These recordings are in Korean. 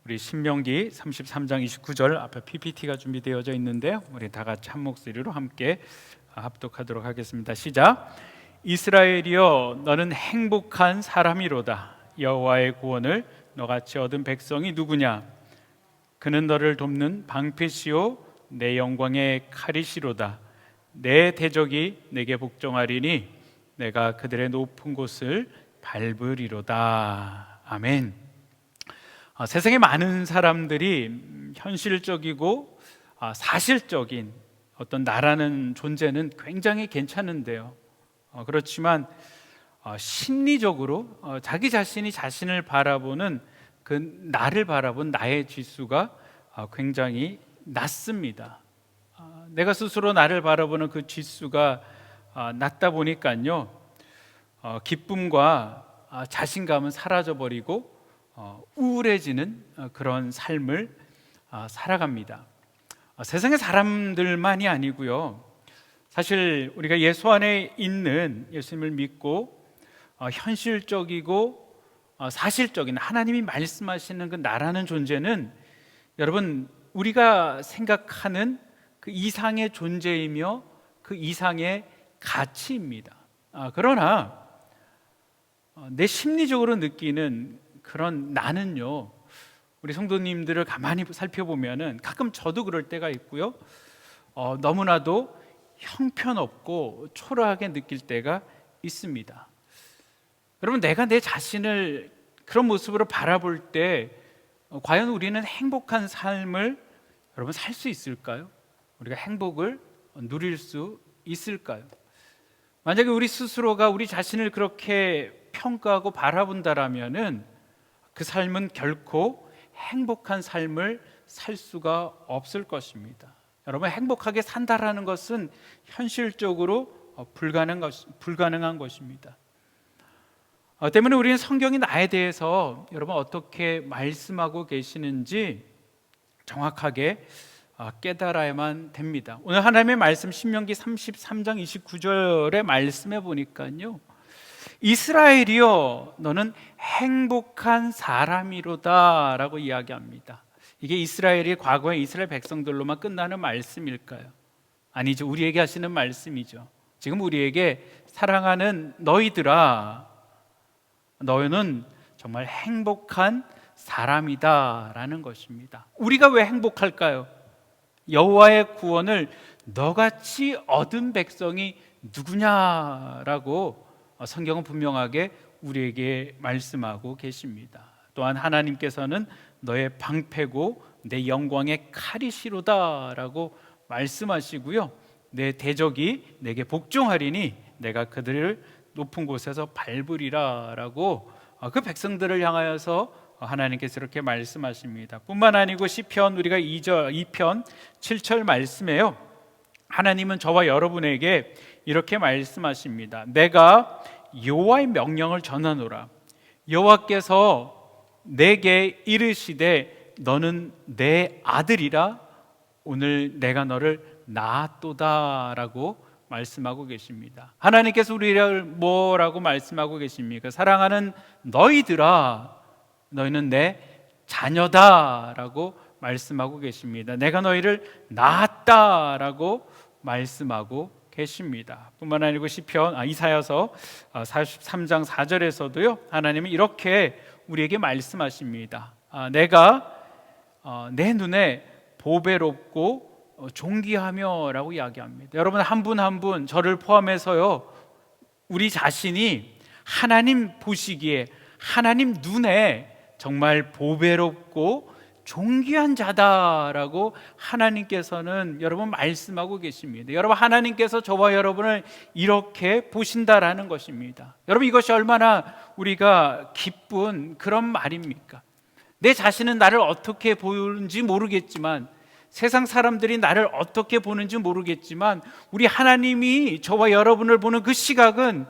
우리 신명기 33장 29절 앞에 PPT가 준비되어져 있는데요, 우리 다 같이 한 목소리로 함께 합독하도록 하겠습니다. 시작. 이스라엘이여, 너는 행복한 사람이로다. 여호와의 구원을 너같이 얻은 백성이 누구냐? 그는 너를 돕는 방패시요 내 영광의 칼이시로다. 내 대적이 내게 복종하리니 내가 그들의 높은 곳을 밟으리로다. 아멘. 세상에 많은 사람들이 현실적이고 사실적인 어떤 나라는 존재는 굉장히 괜찮은데요, 그렇지만 심리적으로 자기 자신이 자신을 바라보는 그 나를 바라본 나의 지수가 굉장히 낮습니다. 내가 스스로 나를 바라보는 그 지수가 낮다 보니까요, 기쁨과 자신감은 사라져버리고 우울해지는 그런 삶을 살아갑니다. 세상의 사람들만이 아니고요, 사실 우리가 예수 안에 있는, 예수님을 믿고 현실적이고 사실적인 하나님이 말씀하시는 그 나라는 존재는 여러분, 우리가 생각하는 그 이상의 존재이며 그 이상의 가치입니다. 그러나 내 심리적으로 느끼는 그런 나는요, 우리 성도님들을 가만히 살펴보면은 가끔 저도 그럴 때가 있고요, 너무나도 형편없고 초라하게 느낄 때가 있습니다. 여러분, 내가 내 자신을 그런 모습으로 바라볼 때 과연 우리는 행복한 삶을 여러분 살 수 있을까요? 우리가 행복을 누릴 수 있을까요? 만약에 우리 스스로가 우리 자신을 그렇게 평가하고 바라본다라면은 그 삶은 결코 행복한 삶을 살 수가 없을 것입니다. 여러분, 행복하게 산다라는 것은 현실적으로 불가능한 것입니다. 때문에 우리는 성경이 나에 대해서 여러분 어떻게 말씀하고 계시는지 정확하게 깨달아야만 됩니다. 오늘 하나님의 말씀 신명기 33장 29절의 말씀에 보니까요, 이스라엘이여, 너는 행복한 사람이로다 라고 이야기합니다. 이게 이스라엘이 과거의 이스라엘 백성들로만 끝나는 말씀일까요? 아니죠. 우리에게 하시는 말씀이죠. 지금 우리에게 사랑하는 너희들아, 너희는 정말 행복한 사람이다 라는 것입니다. 우리가 왜 행복할까요? 여호와의 구원을 너같이 얻은 백성이 누구냐라고 성경은 분명하게 우리에게 말씀하고 계십니다. 또한 하나님께서는 너의 방패고 내 영광의 칼이시로다 라고 말씀하시고요, 내 대적이 내게 복종하리니 내가 그들을 높은 곳에서 밟으리라 라고 그 백성들을 향하여서 하나님께서 이렇게 말씀하십니다. 뿐만 아니고 시편 우리가 2편 7절 말씀에요, 하나님은 저와 여러분에게 이렇게 말씀하십니다. 내가 여호와의 명령을 전하노라. 여호와께서 내게 이르시되 너는 내 아들이라. 오늘 내가 너를 낳았도다 라고 말씀하고 계십니다. 하나님께서 우리를 뭐라고 말씀하고 계십니까? 사랑하는 너희들아, 너희는 내 자녀다 라고 말씀하고 계십니다. 내가 너희를 낳았다 라고 말씀하고 계십니다. 뿐만 아니고 이사야서 43장 4절에서도요, 하나님은 이렇게 우리에게 말씀하십니다. 내가 내 눈에 보배롭고 존귀하며 라고 이야기합니다. 여러분, 한 분 한 분 저를 포함해서요, 우리 자신이 하나님 보시기에 하나님 눈에 정말 보배롭고 존귀한 자다라고 하나님께서는 여러분 말씀하고 계십니다. 여러분, 하나님께서 저와 여러분을 이렇게 보신다라는 것입니다. 여러분, 이것이 얼마나 우리가 기쁜 그런 말입니까? 내 자신은 나를 어떻게 보는지 모르겠지만, 세상 사람들이 나를 어떻게 보는지 모르겠지만, 우리 하나님이 저와 여러분을 보는 그 시각은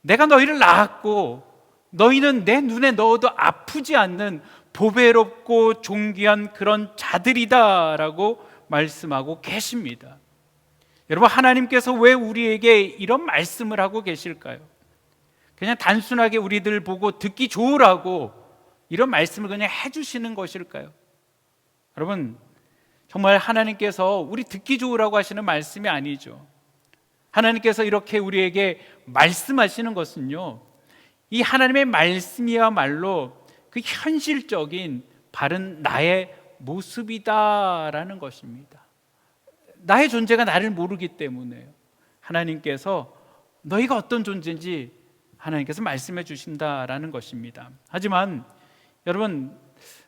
내가 너희를 낳았고 너희는 내 눈에 넣어도 아프지 않는 보배롭고 존귀한 그런 자들이다 라고 말씀하고 계십니다. 여러분, 하나님께서 왜 우리에게 이런 말씀을 하고 계실까요? 그냥 단순하게 우리들 보고 듣기 좋으라고 이런 말씀을 그냥 해주시는 것일까요? 여러분, 정말 하나님께서 우리 듣기 좋으라고 하시는 말씀이 아니죠. 하나님께서 이렇게 우리에게 말씀하시는 것은요, 이 하나님의 말씀이야말로 그 현실적인 바른 나의 모습이다라는 것입니다. 나의 존재가 나를 모르기 때문에요. 하나님께서 너희가 어떤 존재인지 하나님께서 말씀해 주신다라는 것입니다. 하지만 여러분,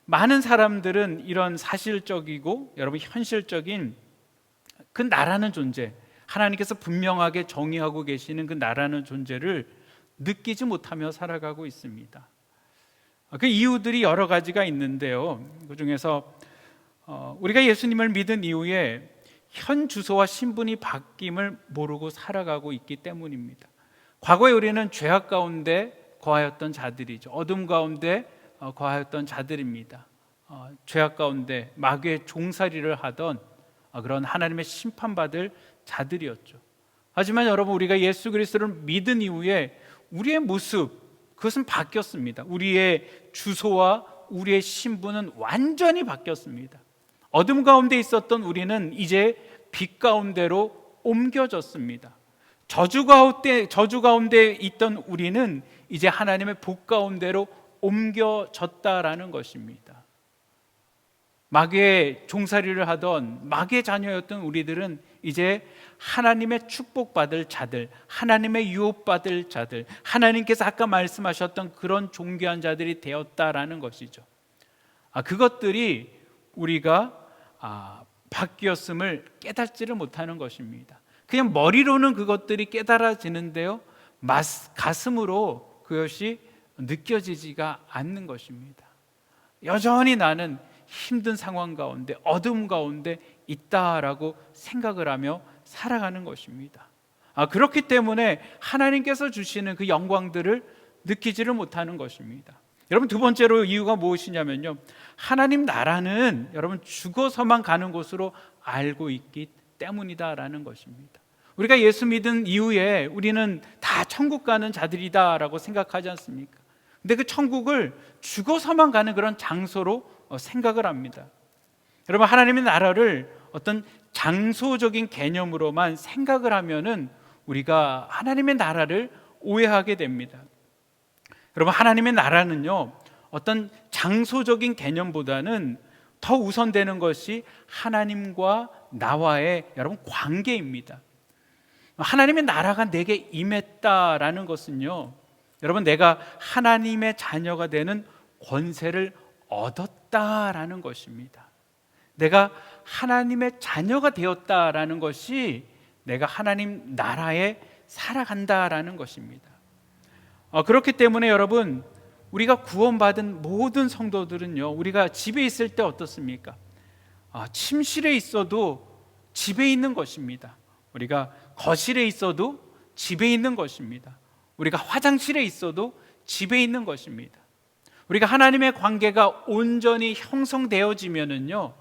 많은 사람들은 이런 사실적이고 여러분 현실적인 그 나라는 존재, 하나님께서 분명하게 정의하고 계시는 그 나라는 존재를 느끼지 못하며 살아가고 있습니다. 그 이유들이 여러 가지가 있는데요, 그 중에서 우리가 예수님을 믿은 이후에 현 주소와 신분이 바뀜을 모르고 살아가고 있기 때문입니다. 과거에 우리는 죄악 가운데 거하였던 자들이죠. 어둠 가운데 거하였던 자들입니다. 죄악 가운데 마귀의 종살이를 하던 그런 하나님의 심판받을 자들이었죠. 하지만 여러분, 우리가 예수 그리스도를 믿은 이후에 우리의 모습, 그것은 바뀌었습니다. 우리의 주소와 우리의 신분은 완전히 바뀌었습니다. 어둠 가운데 있었던 우리는 이제 빛 가운데로 옮겨졌습니다. 저주 가운데 있던 우리는 이제 하나님의 복 가운데로 옮겨졌다라는 것입니다. 마귀의 종살이를 하던 마귀의 자녀였던 우리들은 이제 하나님의 축복받을 자들, 하나님의 유업받을 자들, 하나님께서 아까 말씀하셨던 그런 존귀한 자들이 되었다라는 것이죠. 그것들이 우리가 바뀌었음을 깨닫지를 못하는 것입니다. 그냥 머리로는 그것들이 깨달아지는데요, 가슴으로 그것이 느껴지지가 않는 것입니다. 여전히 나는 힘든 상황 가운데, 어둠 가운데 있다라고 생각을 하며 살아가는 것입니다. 그렇기 때문에 하나님께서 주시는 그 영광들을 느끼지를 못하는 것입니다. 여러분, 두 번째로 이유가 무엇이냐면요, 하나님 나라는 여러분 죽어서만 가는 곳으로 알고 있기 때문이다라는 것입니다. 우리가 예수 믿은 이후에 우리는 다 천국 가는 자들이다라고 생각하지 않습니까? 근데 그 천국을 죽어서만 가는 그런 장소로 생각을 합니다. 여러분, 하나님의 나라를 어떤 장소적인 개념으로만 생각을 하면은 우리가 하나님의 나라를 오해하게 됩니다. 여러분, 하나님의 나라는요, 어떤 장소적인 개념보다는 더 우선되는 것이 하나님과 나와의 여러분 관계입니다. 하나님의 나라가 내게 임했다라는 것은요, 여러분, 내가 하나님의 자녀가 되는 권세를 얻었다라는 것입니다. 내가 하나님의 자녀가 되었다라는 것이 내가 하나님 나라에 살아간다라는 것입니다. 그렇기 때문에 여러분, 우리가 구원받은 모든 성도들은요, 우리가 집에 있을 때 어떻습니까? 침실에 있어도 집에 있는 것입니다. 우리가 거실에 있어도 집에 있는 것입니다. 우리가 화장실에 있어도 집에 있는 것입니다. 우리가 하나님의 관계가 온전히 형성되어지면은요,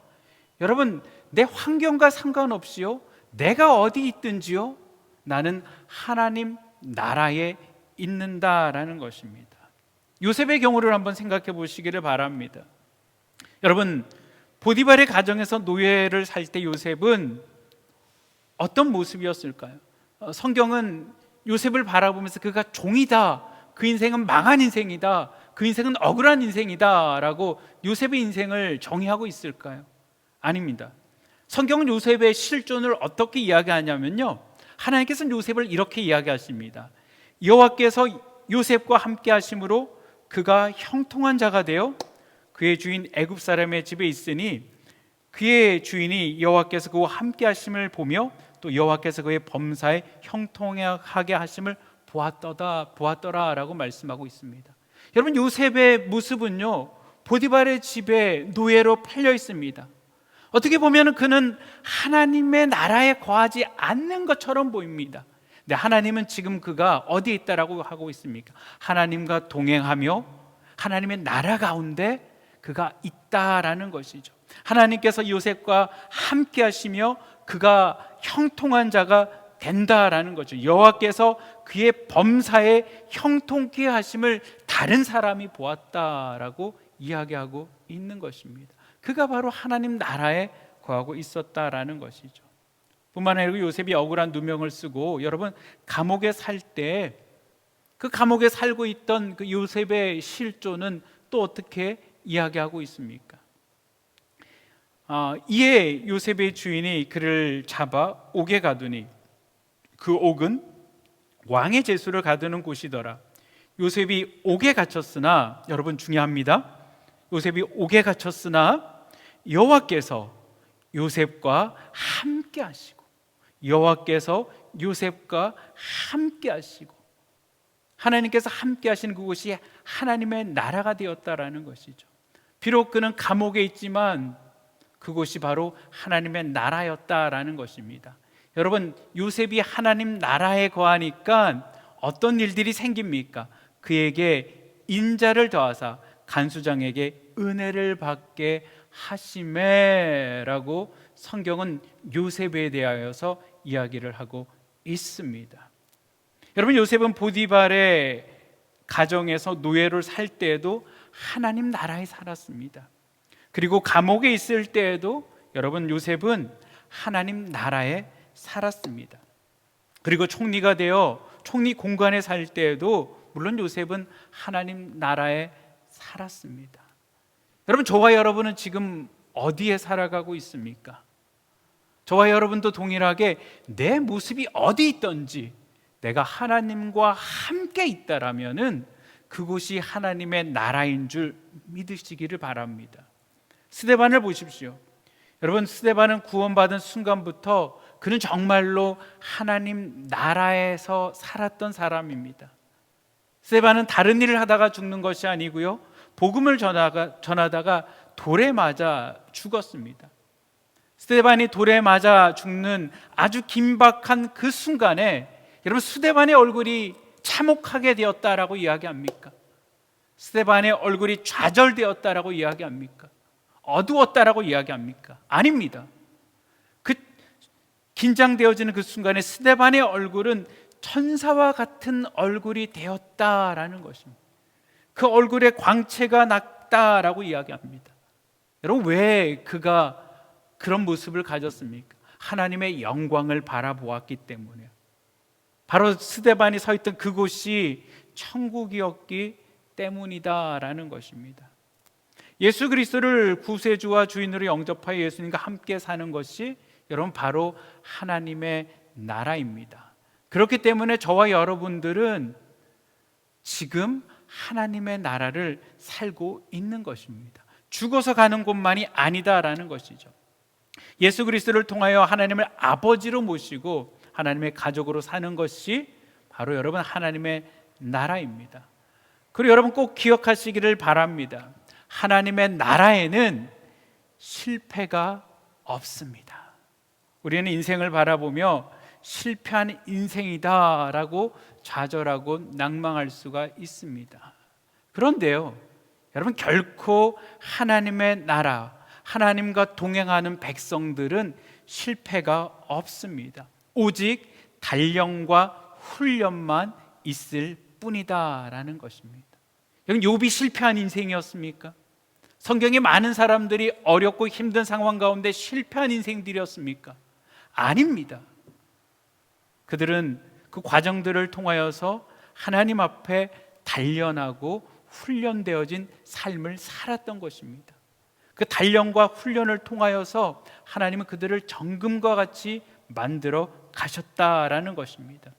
여러분, 내 환경과 상관없이요, 내가 어디 있든지요, 나는 하나님 나라에 있는다라는 것입니다. 요셉의 경우를 한번 생각해 보시기를 바랍니다. 여러분, 보디발의 가정에서 노예를 살 때 요셉은 어떤 모습이었을까요? 성경은 요셉을 바라보면서 그가 종이다, 그 인생은 망한 인생이다, 그 인생은 억울한 인생이다 라고 요셉의 인생을 정의하고 있을까요? 아닙니다. 성경은 요셉의 실존을 어떻게 이야기하냐면요, 하나님께서는 요셉을 이렇게 이야기하십니다. 여호와께서 요셉과 함께 하심으로 그가 형통한 자가 되어 그의 주인 애굽 사람의 집에 있으니 그의 주인이 여호와께서 그와 함께 하심을 보며 또 여호와께서 그의 범사에 형통하게 하심을 보았더라 라고 말씀하고 있습니다. 여러분, 요셉의 모습은요, 보디발의 집에 노예로 팔려 있습니다. 어떻게 보면 그는 하나님의 나라에 거하지 않는 것처럼 보입니다. 근데 하나님은 지금 그가 어디에 있다라고 하고 있습니까? 하나님과 동행하며 하나님의 나라 가운데 그가 있다라는 것이죠. 하나님께서 요셉과 함께 하시며 그가 형통한 자가 된다라는 거죠. 여호와께서 그의 범사에 형통케 하심을 다른 사람이 보았다라고 이야기하고 있는 것입니다. 그가 바로 하나님 나라에 거하고 있었다라는 것이죠. 뿐만 아니라 요셉이 억울한 누명을 쓰고 여러분 감옥에 살 때 그 감옥에 살고 있던 그 요셉의 실존은 또 어떻게 이야기하고 있습니까? 이에 요셉의 주인이 그를 잡아 옥에 가두니 그 옥은 왕의 제수를 가두는 곳이더라. 요셉이 옥에 갇혔으나, 여러분 중요합니다. 요셉이 옥에 갇혔으나 여호와께서 요셉과 함께 하시고, 여호와께서 요셉과 함께 하시고, 하나님께서 함께 하시는 그곳이 하나님의 나라가 되었다라는 것이죠. 비록 그는 감옥에 있지만 그곳이 바로 하나님의 나라였다라는 것입니다. 여러분, 요셉이 하나님 나라에 거하니까 어떤 일들이 생깁니까? 그에게 인자를 더하사 간수장에게 은혜를 받게 하시매라고 성경은 요셉에 대하여서 이야기를 하고 있습니다. 여러분, 요셉은 보디발의 가정에서 노예로 살 때에도 하나님 나라에 살았습니다. 그리고 감옥에 있을 때에도 여러분 요셉은 하나님 나라에 살았습니다. 그리고 총리가 되어 총리 공간에 살 때에도 물론 요셉은 하나님 나라에 살았습니다. 여러분, 저와 여러분은 지금 어디에 살아가고 있습니까? 저와 여러분도 동일하게 내 모습이 어디 있든지 내가 하나님과 함께 있다라면은 그곳이 하나님의 나라인 줄 믿으시기를 바랍니다. 스데반을 보십시오. 여러분, 스데반은 구원받은 순간부터 그는 정말로 하나님 나라에서 살았던 사람입니다. 스데반은 다른 일을 하다가 죽는 것이 아니고요, 복음을 전하다가 돌에 맞아 죽었습니다. 스데반이 돌에 맞아 죽는 아주 긴박한 그 순간에 여러분, 스데반의 얼굴이 참혹하게 되었다라고 이야기합니까? 스데반의 얼굴이 좌절되었다라고 이야기합니까? 어두웠다라고 이야기합니까? 아닙니다. 그 긴장되어지는 그 순간에 스데반의 얼굴은 천사와 같은 얼굴이 되었다라는 것입니다. 그 얼굴에 광채가 났다라고 이야기합니다. 여러분, 왜 그가 그런 모습을 가졌습니까? 하나님의 영광을 바라보았기 때문에. 바로 스데반이 서 있던 그곳이 천국이었기 때문이다라는 것입니다. 예수 그리스도를 구세주와 주인으로 영접하여 예수님과 함께 사는 것이 여러분 바로 하나님의 나라입니다. 그렇기 때문에 저와 여러분들은 지금 하나님의 나라를 살고 있는 것입니다. 죽어서 가는 곳만이 아니다라는 것이죠. 예수 그리스도를 통하여 하나님을 아버지로 모시고 하나님의 가족으로 사는 것이 바로 여러분 하나님의 나라입니다. 그리고 여러분 꼭 기억하시기를 바랍니다. 하나님의 나라에는 실패가 없습니다. 우리는 인생을 바라보며 실패한 인생이다라고 좌절하고 낭망할 수가 있습니다. 그런데요, 여러분, 결코 하나님의 나라, 하나님과 동행하는 백성들은 실패가 없습니다. 오직 단련과 훈련만 있을 뿐이다라는 것입니다. 여러분, 욥이 실패한 인생이었습니까? 성경에 많은 사람들이 어렵고 힘든 상황 가운데 실패한 인생들이었습니까? 아닙니다. 그들은 그 과정들을 통하여서 하나님 앞에 단련하고 훈련되어진 삶을 살았던 것입니다. 그 단련과 훈련을 통하여서 하나님은 그들을 정금과 같이 만들어 가셨다라는 것입니다.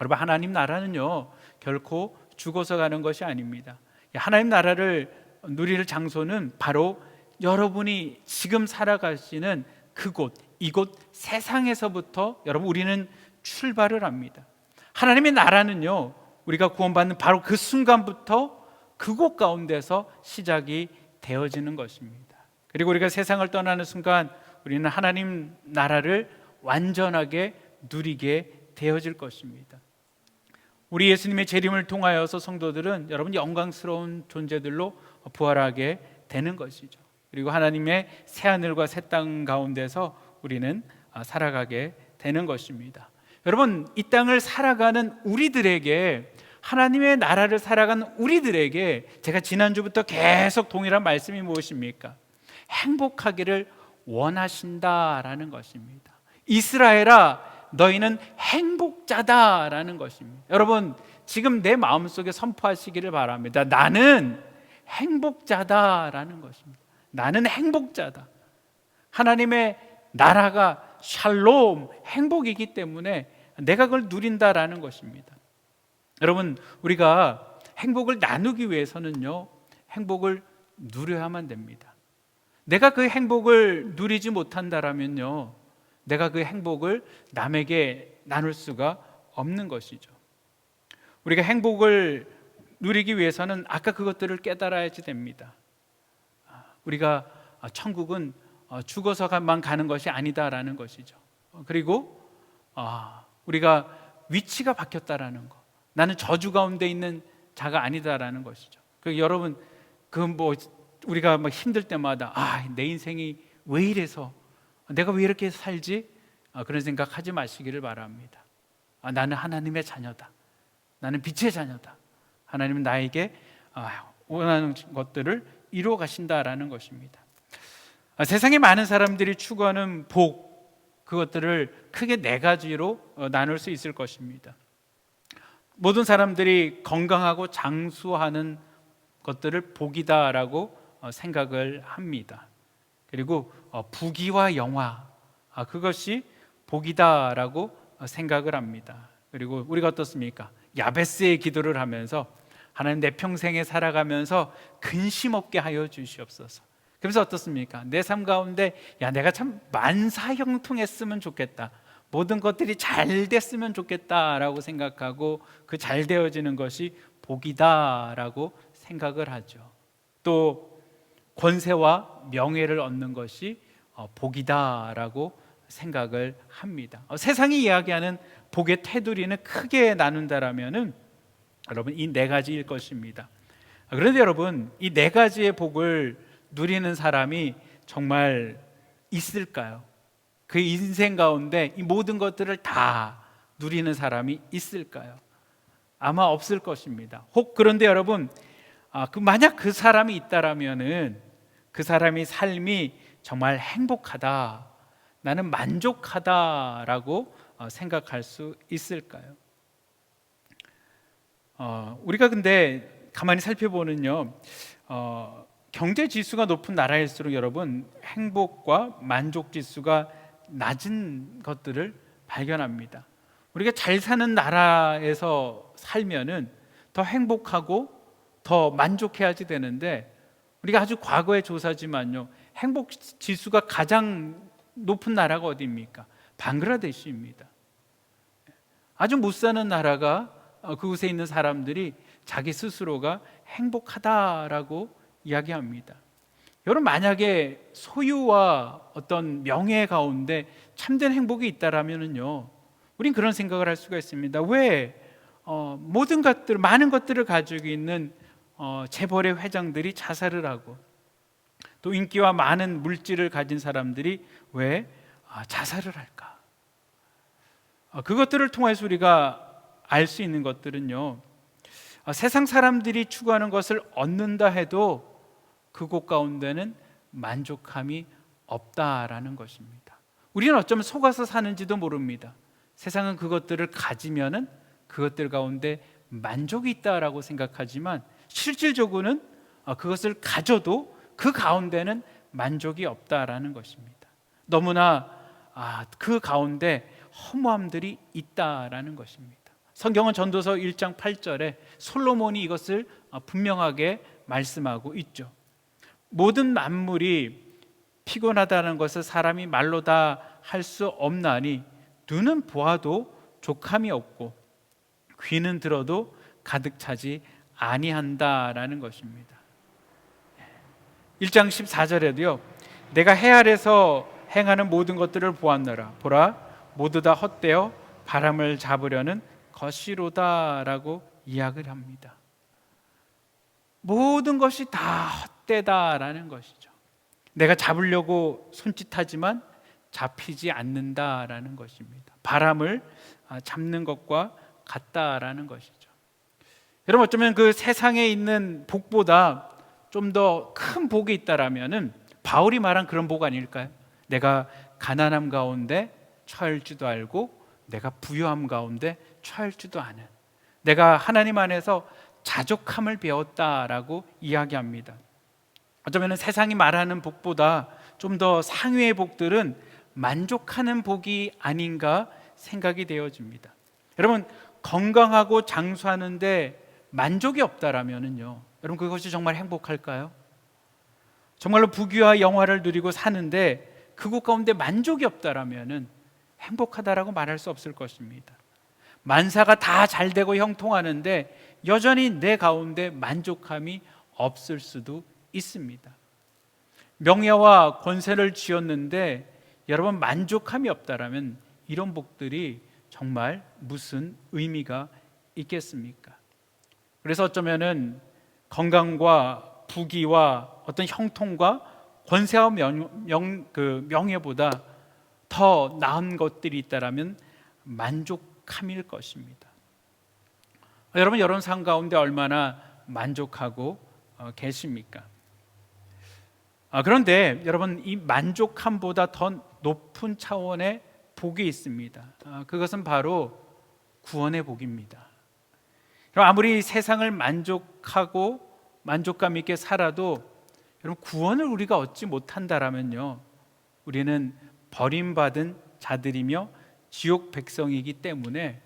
여러분, 하나님 나라는요 결코 죽어서 가는 것이 아닙니다. 하나님 나라를 누릴 장소는 바로 여러분이 지금 살아가시는 그곳, 이곳 세상에서부터 여러분 우리는 출발을 합니다. 하나님의 나라는요 우리가 구원받는 바로 그 순간부터 그곳 가운데서 시작이 되어지는 것입니다. 그리고 우리가 세상을 떠나는 순간 우리는 하나님 나라를 완전하게 누리게 되어질 것입니다. 우리 예수님의 재림을 통하여서 성도들은 여러분 영광스러운 존재들로 부활하게 되는 것이죠. 그리고 하나님의 새하늘과 새 땅 가운데서 우리는 살아가게 되는 것입니다. 여러분, 이 땅을 살아가는 우리들에게 하나님의 나라를 살아간 우리들에게 제가 지난주부터 계속 동일한 말씀이 무엇입니까? 행복하기를 원하신다라는 것입니다. 이스라엘아, 너희는 행복자다라는 것입니다. 여러분, 지금 내 마음속에 선포하시기를 바랍니다. 나는 행복자다라는 것입니다. 나는 행복자다. 하나님의 나라가 샬롬, 행복이기 때문에 내가 그걸 누린다라는 것입니다. 여러분, 우리가 행복을 나누기 위해서는요, 행복을 누려야만 됩니다. 내가 그 행복을 누리지 못한다라면요, 내가 그 행복을 남에게 나눌 수가 없는 것이죠. 우리가 행복을 누리기 위해서는 아까 그것들을 깨달아야지 됩니다. 우리가 천국은 죽어서만 가는 것이 아니다라는 것이죠. 그리고 우리가 위치가 바뀌었다라는 것, 나는 저주 가운데 있는 자가 아니다라는 것이죠. 여러분, 우리가 막 힘들 때마다 내 인생이 왜 이래서, 내가 왜 이렇게 살지? 그런 생각하지 마시기를 바랍니다. 나는 하나님의 자녀다. 나는 빛의 자녀다. 하나님은 나에게 원하는 것들을 이루어 가신다라는 것입니다. 세상에 많은 사람들이 추구하는 복, 그것들을 크게 네 가지로 나눌 수 있을 것입니다. 모든 사람들이 건강하고 장수하는 것들을 복이다라고 생각을 합니다. 그리고 부귀와 영화, 그것이 복이다라고 생각을 합니다. 그리고 우리가 어떻습니까? 야베스의 기도를 하면서 하나님, 내 평생에 살아가면서 근심 없게 하여 주시옵소서. 그래서 어떻습니까? 내 삶 가운데 내가 참 만사형통했으면 좋겠다, 모든 것들이 잘 됐으면 좋겠다라고 생각하고 그 잘 되어지는 것이 복이다라고 생각을 하죠. 또 권세와 명예를 얻는 것이 복이다라고 생각을 합니다. 세상이 이야기하는 복의 테두리는 크게 나눈다라면은 여러분, 이 네 가지일 것입니다. 그런데 여러분, 이 네 가지의 복을 누리는 사람이 정말 있을까요? 그 인생 가운데 이 모든 것들을 다 누리는 사람이 있을까요? 아마 없을 것입니다. 그런데 여러분, 만약 그 사람이 있다라면은 그 사람의 삶이 정말 행복하다, 나는 만족하다라고 생각할 수 있을까요? 우리가 근데 가만히 살펴보면요, 경제 지수가 높은 나라일수록 여러분, 행복과 만족 지수가 낮은 것들을 발견합니다. 우리가 잘 사는 나라에서 살면은 더 행복하고 더 만족해야지 되는데, 우리가 아주 과거의 조사지만요, 행복 지수가 가장 높은 나라가 어디입니까? 방글라데시입니다. 아주 못 사는 나라가 그곳에 있는 사람들이 자기 스스로가 행복하다라고 이야기합니다. 여러분, 만약에 소유와 어떤 명예 가운데 참된 행복이 있다라면은요, 우린 그런 생각을 할 수가 있습니다. 왜 모든 것들, 많은 것들을 가지고 있는 재벌의 회장들이 자살을 하고, 또 인기와 많은 물질을 가진 사람들이 왜 자살을 할까? 그것들을 통해서 우리가 알 수 있는 것들은요, 세상 사람들이 추구하는 것을 얻는다 해도 그곳 가운데는 만족함이 없다라는 것입니다. 우리는 어쩌면 속아서 사는지도 모릅니다. 세상은 그것들을 가지면은 그것들 가운데 만족이 있다라고 생각하지만, 실질적으로는 그것을 가져도 그 가운데는 만족이 없다라는 것입니다. 너무나 그 가운데 허무함들이 있다라는 것입니다. 성경은 전도서 1장 8절에 솔로몬이 이것을 분명하게 말씀하고 있죠. 모든 만물이 피곤하다는 것을 사람이 말로 다 할 수 없나니, 눈은 보아도 족함이 없고 귀는 들어도 가득 차지 아니한다라는 것입니다. 1장 14절에도요, 내가 해 아래서 행하는 모든 것들을 보았노라. 보라, 모두 다 헛되어 바람을 잡으려는 것이로다라고 이야기를 합니다. 모든 것이 다 헛되다라는 것이죠. 내가 잡으려고 손짓하지만 잡히지 않는다라는 것입니다. 바람을 잡는 것과 같다라는 것이죠. 여러분, 어쩌면 그 세상에 있는 복보다 좀 더 큰 복이 있다라면은 바울이 말한 그런 복 아닐까요? 내가 가난함 가운데 처할 줄도 알고 내가 부유함 가운데 처할 줄도 아는, 내가 하나님 안에서 자족함을 배웠다라고 이야기합니다. 어쩌면 세상이 말하는 복보다 좀 더 상위의 복들은 만족하는 복이 아닌가 생각이 되어집니다. 여러분, 건강하고 장수하는데 만족이 없다라면은요, 여러분, 그것이 정말 행복할까요? 정말로 부귀와 영화를 누리고 사는데 그것 가운데 만족이 없다라면은 행복하다라고 말할 수 없을 것입니다. 만사가 다 잘 되고 형통하는데 여전히 내 가운데 만족함이 없을 수도 있습니다. 명예와 권세를 쥐었는데 여러분, 만족함이 없다라면 이런 복들이 정말 무슨 의미가 있겠습니까? 그래서 어쩌면은 건강과 부귀와 어떤 형통과 권세와 명예보다 더 나은 것들이 있다라면 만족함일 것입니다. 여러분, 여러분 삶 가운데 얼마나 만족하고 계십니까? 그런데 여러분, 이 만족함보다 더 높은 차원의 복이 있습니다. 그것은 바로 구원의 복입니다. 아무리 세상을 만족하고 만족감 있게 살아도 여러분, 구원을 우리가 얻지 못한다라면요, 우리는 버림받은 자들이며 지옥 백성이기 때문에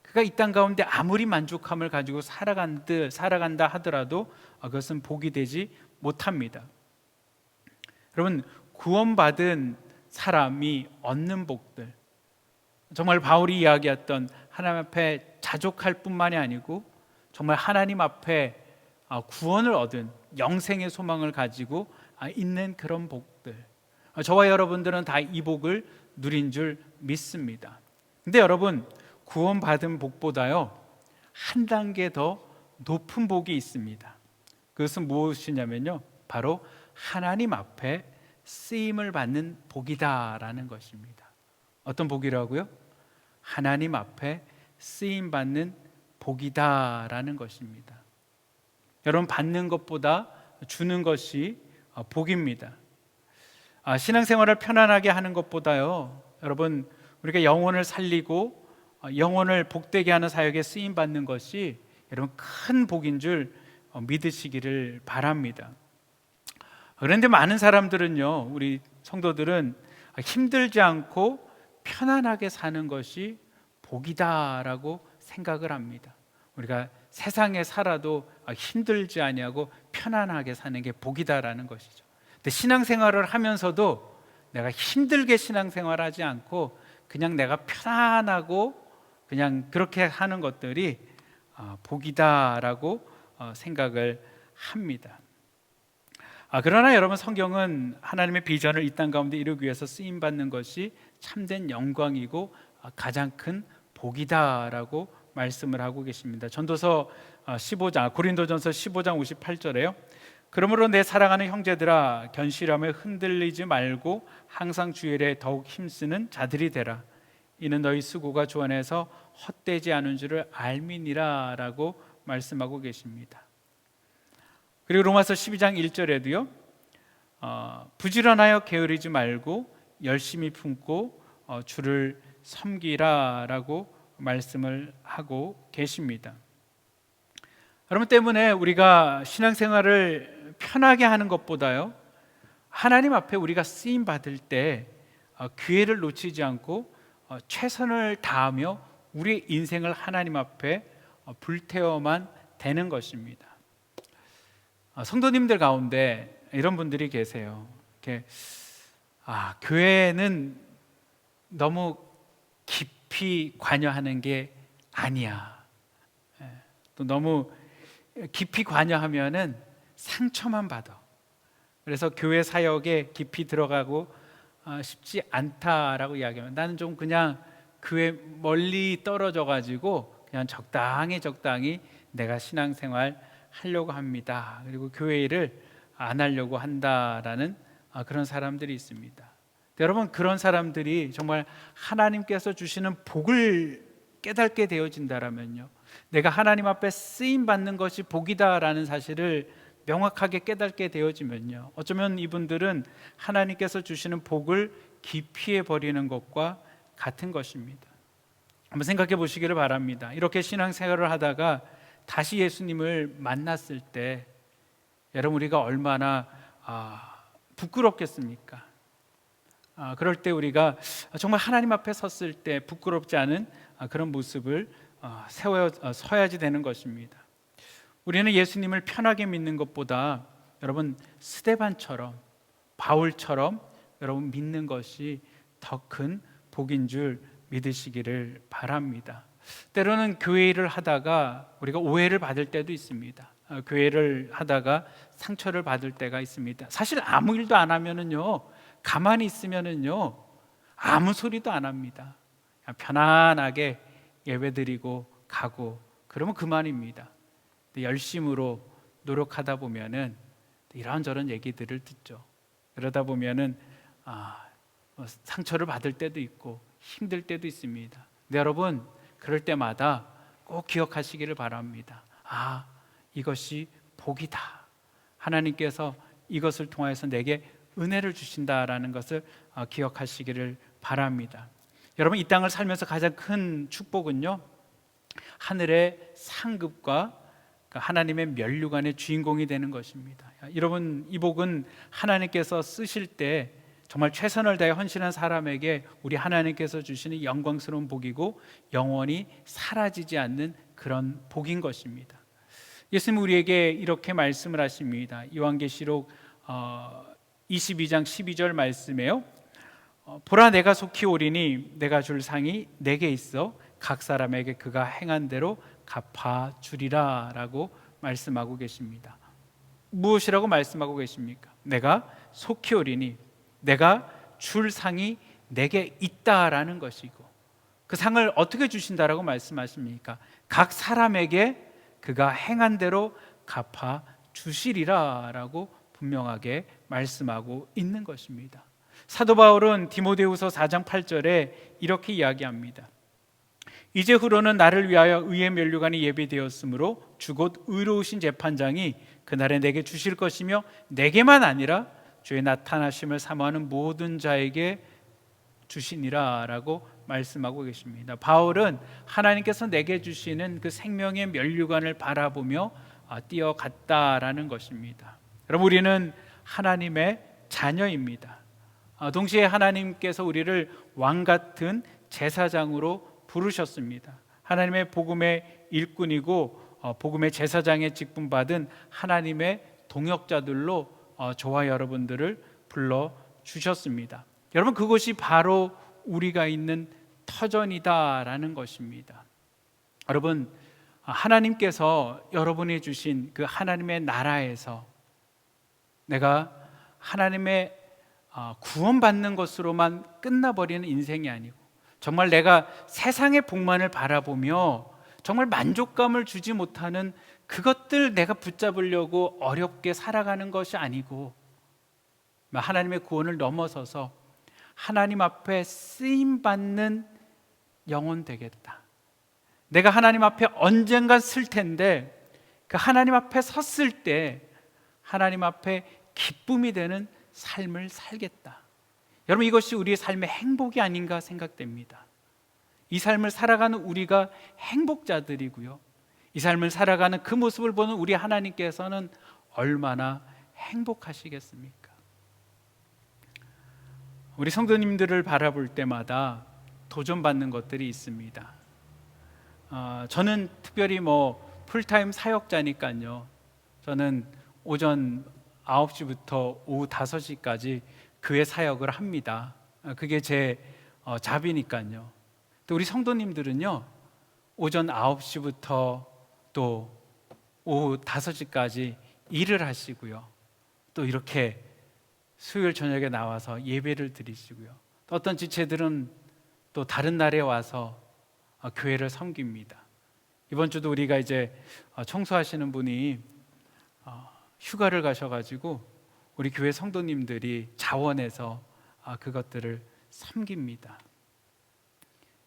그가 이 땅 가운데 아무리 만족함을 가지고 살아간다 하더라도 그것은 복이 되지 못합니다. 여러분, 구원받은 사람이 얻는 복들, 정말 바울이 이야기했던 하나님 앞에 자족할 뿐만이 아니고 정말 하나님 앞에 구원을 얻은 영생의 소망을 가지고 있는 그런 복들, 저와 여러분들은 다 이 복을 누린 줄 믿습니다. 근데 여러분, 구원받은 복보다요 한 단계 더 높은 복이 있습니다. 그것은 무엇이냐면요, 바로 하나님 앞에 쓰임을 받는 복이다라는 것입니다. 어떤 복이라고요? 하나님 앞에 쓰임 받는 복이다라는 것입니다. 여러분, 받는 것보다 주는 것이 복입니다. 신앙생활을 편안하게 하는 것보다요, 여러분, 우리가 영혼을 살리고 영혼을 복되게 하는 사역에 쓰임 받는 것이 여러분 큰 복인 줄 믿으시기를 바랍니다. 그런데 많은 사람들은요, 우리 성도들은 힘들지 않고 편안하게 사는 것이 복이다라고 생각을 합니다. 우리가 세상에 살아도 힘들지 아니하고 편안하게 사는 게 복이다라는 것이죠. 근데 신앙생활을 하면서도 내가 힘들게 신앙생활하지 않고 그냥 내가 편안하고 그냥 그렇게 하는 것들이 복이다라고 생각을 합니다. 그러나 여러분, 성경은 하나님의 비전을 이 땅 가운데 이루기 위해서 쓰임받는 것이 참된 영광이고 가장 큰 복이다라고 말씀을 하고 계십니다. 전도서 15장, 고린도전서 15장 58절에요. 그러므로 내 사랑하는 형제들아, 견실함에 흔들리지 말고 항상 주 일에 더욱 힘쓰는 자들이 되라. 이는 너희 수고가 주 안에서 헛되지 않은 줄을 알미니라 라고 말씀하고 계십니다. 그리고 로마서 12장 1절에도요, 부지런하여 게으르지 말고 열심히 품고 주를 섬기라 라고 말씀을 하고 계십니다. 여러분, 때문에 우리가 신앙생활을 편하게 하는 것보다요, 하나님 앞에 우리가 쓰임 받을 때 기회를 놓치지 않고 최선을 다하며 우리의 인생을 하나님 앞에 불태워만 되는 것입니다. 성도님들 가운데 이런 분들이 계세요. 이렇게 교회는 너무 깊이 관여하는 게 아니야. 또 너무 깊이 관여하면은 상처만 받아. 그래서 교회 사역에 깊이 들어가고 싶지 않다라고 이야기하면, 나는 좀 그냥 교회 멀리 떨어져 가지고 그냥 적당히 내가 신앙생활 하려고 합니다. 그리고 교회 일을 안 하려고 한다라는 그런 사람들이 있습니다. 여러분, 그런 사람들이 정말 하나님께서 주시는 복을 깨닫게 되어진다라면요, 내가 하나님 앞에 쓰임 받는 것이 복이다라는 사실을 명확하게 깨닫게 되어지면요, 어쩌면 이분들은 하나님께서 주시는 복을 기피해 버리는 것과 같은 것입니다. 한번 생각해 보시기를 바랍니다. 이렇게 신앙생활을 하다가 다시 예수님을 만났을 때 여러분, 우리가 얼마나 부끄럽겠습니까? 그럴 때 우리가 정말 하나님 앞에 섰을 때 부끄럽지 않은 그런 모습을 서야지 되는 것입니다. 우리는 예수님을 편하게 믿는 것보다 여러분, 스데반처럼, 바울처럼 여러분 믿는 것이 더 큰 복인 줄 믿으시기를 바랍니다. 때로는 교회 일을 하다가 우리가 오해를 받을 때도 있습니다. 교회를 하다가 상처를 받을 때가 있습니다. 사실 아무 일도 안 하면은요, 가만히 있으면은요, 아무 소리도 안 합니다. 그냥 편안하게 예배드리고 가고 그러면 그만입니다. 열심으로 노력하다 보면은 이런저런 얘기들을 듣죠. 그러다 보면은 상처를 받을 때도 있고 힘들 때도 있습니다. 근데 여러분, 그럴 때마다 꼭 기억하시기를 바랍니다. 이것이 복이다. 하나님께서 이것을 통해서 내게 은혜를 주신다라는 것을 기억하시기를 바랍니다. 여러분, 이 땅을 살면서 가장 큰 축복은요, 하늘의 상급과 하나님의 면류관의 주인공이 되는 것입니다. 여러분, 이 복은 하나님께서 쓰실 때 정말 최선을 다해 헌신한 사람에게 우리 하나님께서 주시는 영광스러운 복이고 영원히 사라지지 않는 그런 복인 것입니다. 예수님 우리에게 이렇게 말씀을 하십니다. 요한계시록 22장 12절 말씀에요, 보라, 내가 속히 오리니 내가 줄 상이 내게 있어 각 사람에게 그가 행한 대로 갚아주리라 라고 말씀하고 계십니다. 무엇이라고 말씀하고 계십니까? 내가 속히 오리니 내가 줄 상이 내게 있다라는 것이고, 그 상을 어떻게 주신다라고 말씀하십니까? 각 사람에게 그가 행한 대로 갚아주시리라 라고 분명하게 말씀하고 있는 것입니다. 사도 바울은 디모데후서 4장 8절에 이렇게 이야기합니다. 이제 후로는 나를 위하여 의의 면류관이 예비되었으므로 주곧 의로우신 재판장이 그날에 내게 주실 것이며 내게만 아니라 주의 나타나심을 사모하는 모든 자에게 주시니라 라고 말씀하고 계십니다. 바울은 하나님께서 내게 주시는 그 생명의 면류관을 바라보며 뛰어갔다라는 것입니다. 여러분, 우리는 하나님의 자녀입니다. 동시에 하나님께서 우리를 왕같은 제사장으로 부르셨습니다. 하나님의 복음의 일꾼이고 복음의 제사장의 직분 받은 하나님의 동역자들로 저와 여러분들을 불러주셨습니다. 여러분, 그것이 바로 우리가 있는 터전이다라는 것입니다. 여러분, 하나님께서 여러분이 주신 그 하나님의 나라에서 내가 하나님의 구원받는 것으로만 끝나버리는 인생이 아니고 정말 내가 세상의 복만을 바라보며 정말 만족감을 주지 못하는 그것들 내가 붙잡으려고 어렵게 살아가는 것이 아니고 하나님의 구원을 넘어서서 하나님 앞에 쓰임받는 영혼 되겠다. 내가 하나님 앞에 언젠간 쓸 텐데 그 하나님 앞에 섰을 때 하나님 앞에 기쁨이 되는 삶을 살겠다. 여러분, 이것이 우리의 삶의 행복이 아닌가 생각됩니다. 이 삶을 살아가는 우리가 행복자들이고요, 이 삶을 살아가는 그 모습을 보는 우리 하나님께서는 얼마나 행복하시겠습니까? 우리 성도님들을 바라볼 때마다 도전받는 것들이 있습니다. 저는 특별히 풀타임 사역자니까요, 저는 오전 9시부터 오후 5시까지 교회 사역을 합니다. 그게 제 잡이니까요. 또 우리 성도님들은요, 오전 9시부터 또 오후 5시까지 일을 하시고요, 또 이렇게 수요일 저녁에 나와서 예배를 드리시고요, 또 어떤 지체들은 또 다른 날에 와서 교회를 섬깁니다. 이번 주도 우리가 이제 청소하시는 분이 휴가를 가셔가지고 우리 교회 성도님들이 자원해서 그것들을 섬깁니다.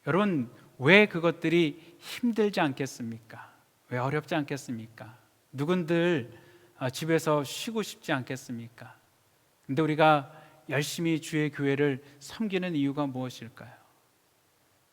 여러분, 왜 그것들이 힘들지 않겠습니까? 왜 어렵지 않겠습니까? 누군들 집에서 쉬고 싶지 않겠습니까? 근데 우리가 열심히 주의 교회를 섬기는 이유가 무엇일까요?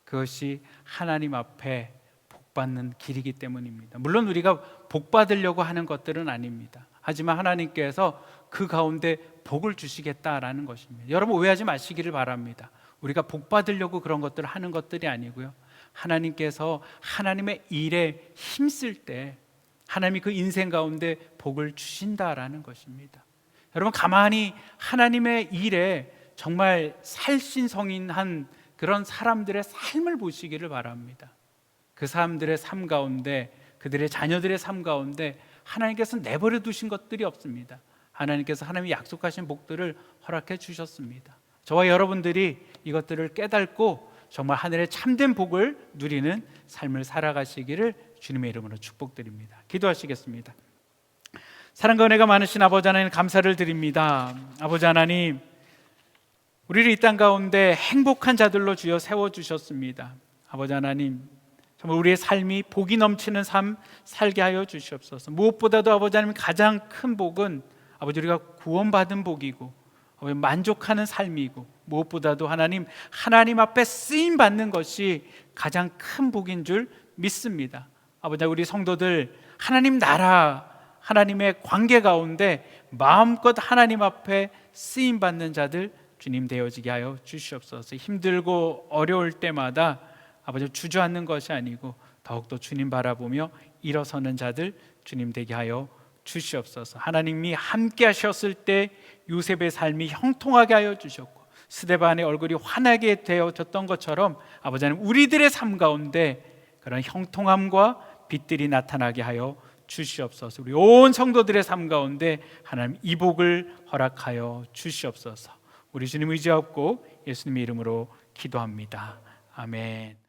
그것이 하나님 앞에 복받는 길이기 때문입니다. 물론 우리가 복받으려고 하는 것들은 아닙니다. 하지만 하나님께서 그 가운데 복을 주시겠다라는 것입니다. 여러분 오해하지 마시기를 바랍니다. 우리가 복받으려고 그런 것들을 하는 것들이 아니고요, 하나님께서 하나님의 일에 힘쓸 때 하나님이 그 인생 가운데 복을 주신다라는 것입니다. 여러분 가만히 하나님의 일에 정말 살신성인한 그런 사람들의 삶을 보시기를 바랍니다. 그 사람들의 삶 가운데, 그들의 자녀들의 삶 가운데 하나님께서 내버려 두신 것들이 없습니다. 하나님께서 하나님이 약속하신 복들을 허락해 주셨습니다. 저와 여러분들이 이것들을 깨닫고 정말 하늘의 참된 복을 누리는 삶을 살아가시기를 주님의 이름으로 축복드립니다. 기도하시겠습니다. 사랑과 은혜가 많으신 아버지 하나님, 감사를 드립니다. 아버지 하나님, 우리를 이 땅 가운데 행복한 자들로 주여 세워주셨습니다. 아버지 하나님, 정말 우리의 삶이 복이 넘치는 삶 살게 하여 주시옵소서. 무엇보다도 아버지 하나님, 가장 큰 복은 아버지 우리가 구원받은 복이고 아버지 만족하는 삶이고, 무엇보다도 하나님 앞에 쓰임 받는 것이 가장 큰 복인 줄 믿습니다. 아버지, 우리 성도들 하나님 나라, 하나님의 관계 가운데 마음껏 하나님 앞에 쓰임 받는 자들 주님 되어지게 하여 주시옵소서. 힘들고 어려울 때마다 아버지 주저앉는 것이 아니고 더욱더 주님 바라보며 일어서는 자들 주님 되게 하여 주시옵소서. 하나님이 함께 하셨을 때 요셉의 삶이 형통하게 하여 주셨고 스데반의 얼굴이 환하게 되어졌던 것처럼 아버지 하나님, 우리들의 삶 가운데 그런 형통함과 빛들이 나타나게 하여 주시옵소서. 우리 온 성도들의 삶 가운데 하나님 이 복을 허락하여 주시옵소서. 우리 주님 의지하고 예수님의 이름으로 기도합니다. 아멘.